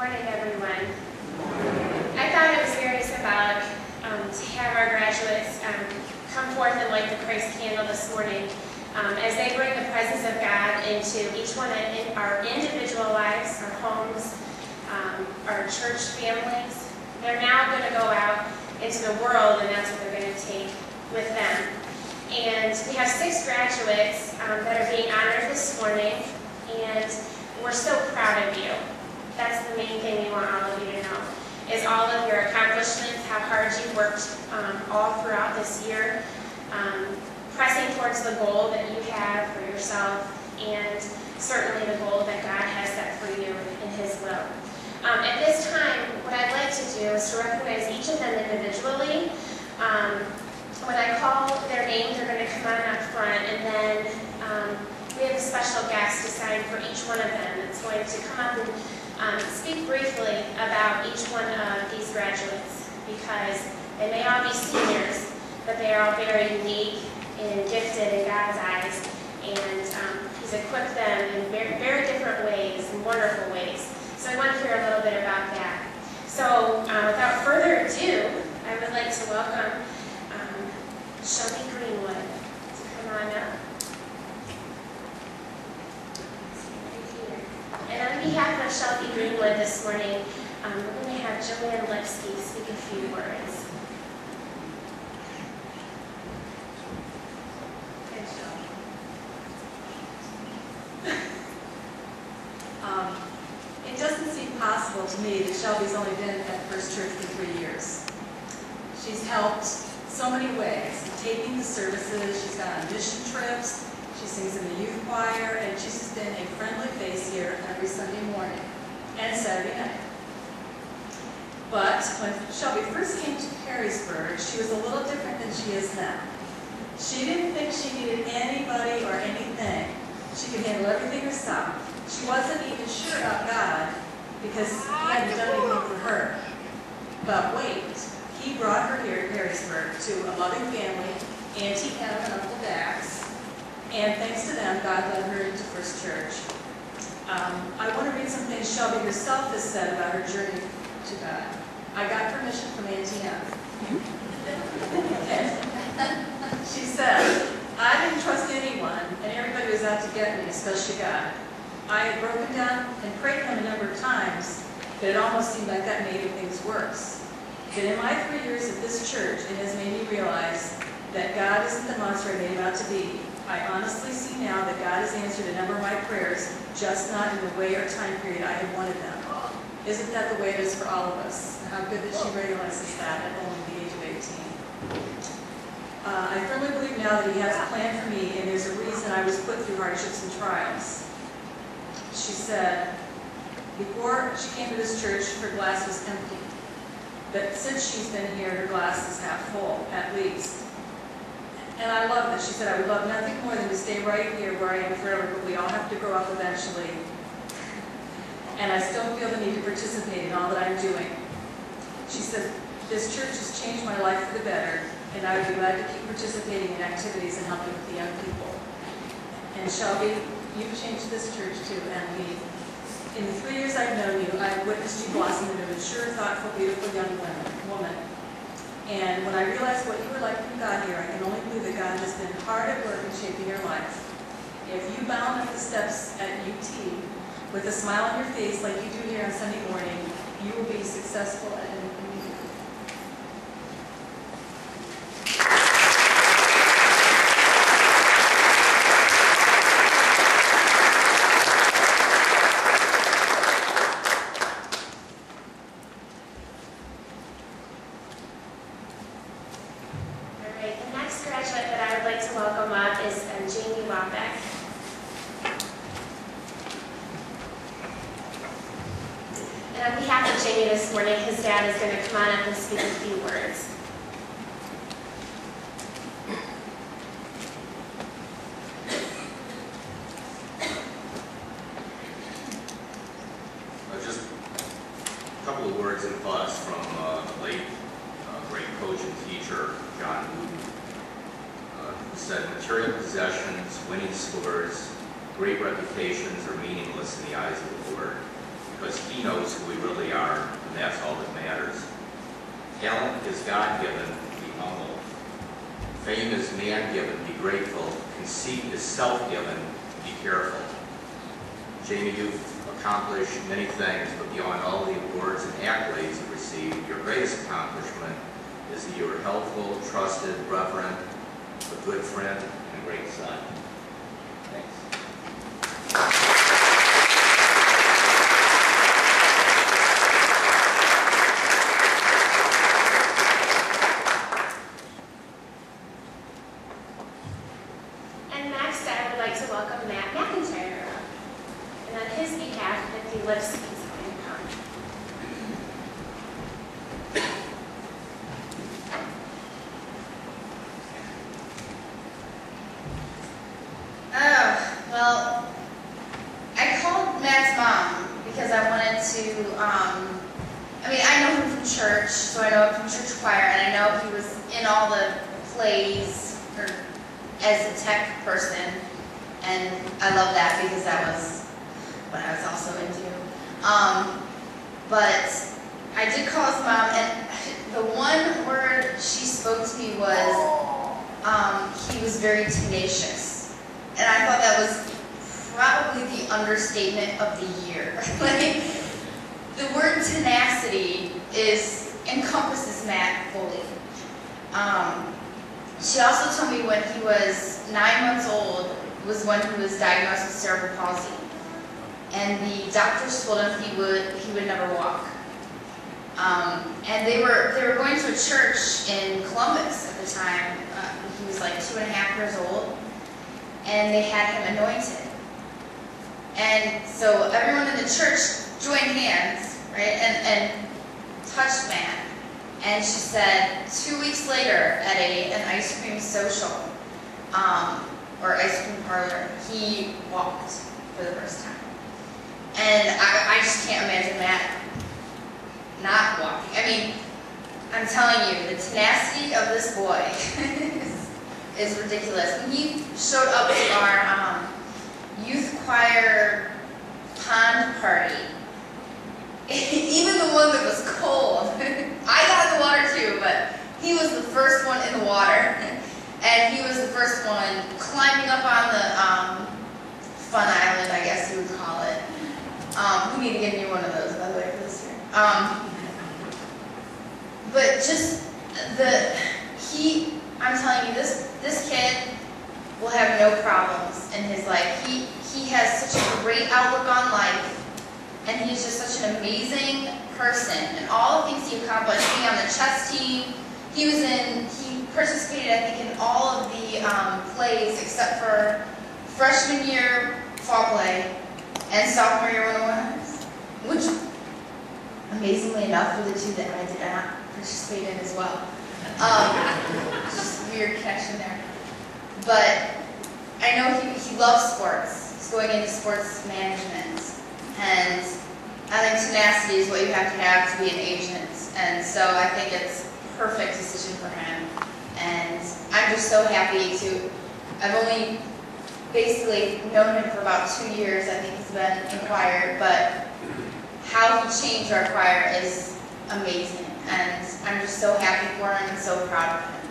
morning, everyone. I thought it was very symbolic to have our graduates come forth and light the Christ candle this morning as they bring the presence of God into each one of our individual lives, our homes, our church families. They're now going to go out into the world, and that's what they're going to take with them. And we have 6 graduates that are being honored this morning, and we're so proud of you. That's the main thing we want all of you to know, is all of your accomplishments, how hard you've worked all throughout this year, pressing towards the goal that you have for yourself, and certainly the goal that God has set for you in His will. At this time, what I'd like to do is to recognize each of them individually. When I call their names, they're going to come on up front, and then we have a special guest assigned for each one of them that's going to come up and speak briefly about each one of these graduates, because they may all be seniors, but they are all very unique and gifted in God's eyes, and He's equipped them in very, very different ways, in wonderful ways. So I want to hear a little bit about that. So without further ado, I would like to welcome Shelby Greenwood to come on up. And on behalf of Shelby Greenwood this morning, we're going to have Joanne Lipsky speak a few words. It doesn't seem possible to me that Shelby's only been at First Church for 3 years. She's helped so many ways, taping the services, she's gone on mission trips, she sings in the youth choir, and she's just been a friendly face here every Sunday morning and Saturday night. But when Shelby first came to Perrysburg, she was a little different than she is now. She didn't think she needed anybody or anything. She could handle everything herself. She wasn't even sure about God because He hadn't done anything for her. But wait, He brought her here to Perrysburg to a loving family, Auntie Em and Uncle Dax, and thanks to them, God led her into First Church. I want to read some things Shelby herself has said about her journey to God. I got permission from Auntie Em. She said, I didn't trust anyone, and everybody was out to get me, especially God. I had broken down and prayed Him a number of times, but it almost seemed like that made things worse. But in my 3 years at this church, it has made me realize that God isn't the monster I made Him out to be. I honestly see now that God has answered a number of my prayers, just not in the way or time period I had wanted them. Isn't that the way it is for all of us? And how good that she realizes that at only the age of 18. I firmly believe now that He has a plan for me, and there's a reason I was put through hardships and trials. She said, before she came to this church, her glass was empty. But since she's been here, her glass is half full, at least. And I love that. She said, I would love nothing more than to stay right here where I am forever, but we all have to grow up eventually. And I still feel the need to participate in all that I'm doing. She said, this church has changed my life for the better, and I would be glad to keep participating in activities and helping with the young people. And Shelby, you've changed this church too, and me. In the 3 years I've known you, I've witnessed you blossom into a mature, thoughtful, beautiful young woman. And when I realized what you were like when you got here, I can only believe that God has been hard at work in shaping your life. If you bound up the steps at UT with a smile on your face like you do here on Sunday morning, you will be successful at anything you do. And on behalf of Jenni this morning, his dad is going to come on up and speak a few words. Just a couple of words and thoughts from the late great coach and teacher, John Wooten, who said, material possessions, winning scores, great reputations are meaningless in the eyes of the Lord, because he knows who we really are, and that's all that matters. Talent is God-given, be humble. Fame is man-given, be grateful. Conceit is self-given, be careful. Jamie, you've accomplished many things, but beyond all the awards and accolades you received, your greatest accomplishment is that you are helpful, trusted, reverent, a good friend, and a great son. Thanks. And next, I would like to welcome Matt McIntyre up. And on his behalf, if he lifts his hand up. Oh, well, I called Matt's mom because I wanted to, I know him from church, so I know him from church choir, and I know he was in all the plays or as a tech person, and I love that because that was what I was also into. But I did call his mom, and the one word she spoke to me was, he was very tenacious. And I thought that was probably the understatement of the year. Like, the word tenacity encompasses Matt fully. She also told me when he was 9 months old was when he was diagnosed with cerebral palsy. And the doctors told him he would never walk. And they were going to a church in Columbus at the time. He was like 2.5 years old. And they had him anointed. And so everyone in the church joined hands, right, and touched Matt. And she said 2 weeks later at an ice cream social, or ice cream parlor, he walked for the first time. And I just can't imagine Matt not walking. I mean, I'm telling you, the tenacity of this boy is ridiculous. When he showed up to our youth choir pond party, even the one that was cold, I got in the water too, but he was the first one in the water, and he was the first one climbing up on the fun island, I guess you would call it. We need to get me one of those, by the way, for this year. But just I'm telling you, this kid will have no problems in his life. He has such a great outlook on life, and he's just such an amazing person. And all the things he accomplished, being on the chess team, he participated, I think, in all of the plays except for freshman year fall play and sophomore year 101, which, amazingly enough, were the two that I did not participate in as well. Just a weird connection there. But I know he loves sports. He's going into sports management. And I think tenacity is what you have to be an agent. And so I think it's a perfect decision for him. And I'm just so happy I've only basically known him for about 2 years, I think he's been in choir, but how he changed our choir is amazing. And I'm just so happy for him and so proud of him.